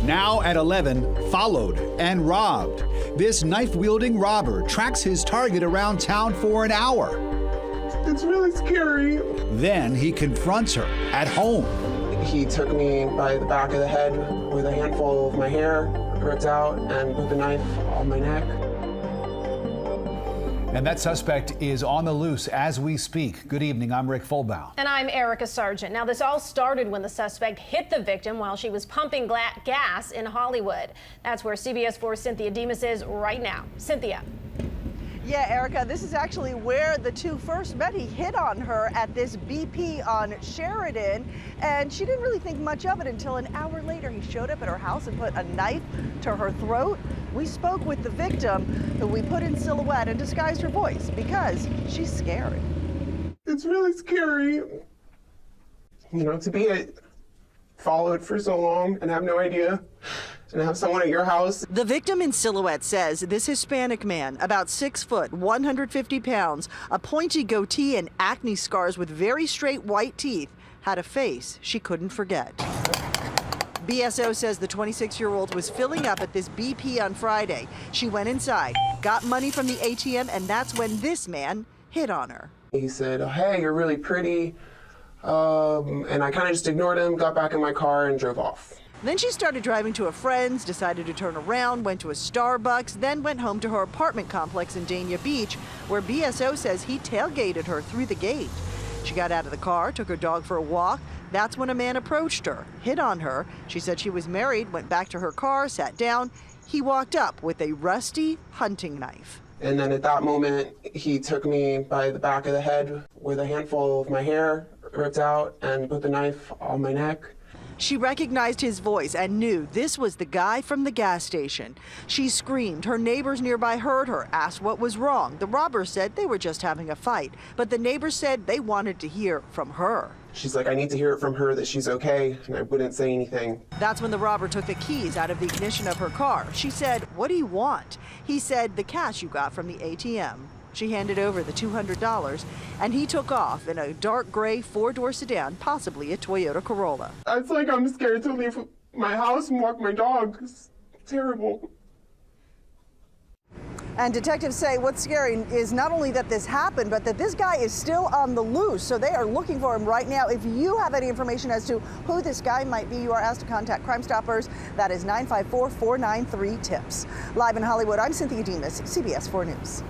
Now at 11, followed and robbed. This knife-wielding robber tracks his target around town for an hour. It's really scary. Then he confronts her at home. He took me by the back of the head with a handful of my hair ripped out and put the knife on my neck. And that suspect is on the loose as we speak. Good evening, I'm Rick Fulbaugh. And I'm Erica Sargent. Now, this all started when the suspect hit the victim while she was pumping gas in Hollywood. That's where CBS 4's Cynthia Demas is right now. Cynthia. Yeah, Erica, this is actually where the two first met. He hit on her at this BP on Sheridan, and she didn't really think much of it until an hour later he showed up at her house and put a knife to her throat. We spoke with the victim, who we put in silhouette and disguised her voice because she's scared. It's really scary, to be followed for so long and have no idea, and have someone at your house. The victim in silhouette says this Hispanic man, about 6 foot, 150 pounds, a pointy goatee and acne scars with very straight white teeth, had a face she couldn't forget. BSO says the 26-year-old was filling up at this BP on Friday. She went inside, got money from the ATM, and that's when this man hit on her. He said, "Oh, hey, you're really pretty." And I kind of just ignored him, got back in my car and drove off. Then she started driving to a friend's, decided to turn around, went to a Starbucks, then went home to her apartment complex in Dania Beach, where BSO says he tailgated her through the gate. She got out of the car, took her dog for a walk. That's when a man approached her, hit on her. She said she was married, went back to her car, sat down. He walked up with a rusty hunting knife. And then at that moment, he took me by the back of the head with a handful of my hair ripped out and put the knife on my neck. She recognized his voice and knew this was the guy from the gas station. She screamed. Her neighbors nearby heard her, asked what was wrong. The robbers said they were just having a fight, but the neighbors said they wanted to hear from her. She's like, "I need to hear it from her that she's okay," and I wouldn't say anything. That's when the robber took the keys out of the ignition of her car. She said, "What do you want?" He said, "The cash you got from the ATM." She handed over the $200, and he took off in a dark gray 4-door sedan, possibly a Toyota Corolla. It's like I'm scared to leave my house and walk my dog. It's terrible. And detectives say what's scary is not only that this happened, but that this guy is still on the loose. So they are looking for him right now. If you have any information as to who this guy might be, you are asked to contact Crime Stoppers. That is 954-493-TIPS. Live in Hollywood, I'm Cynthia Demas, CBS 4 News.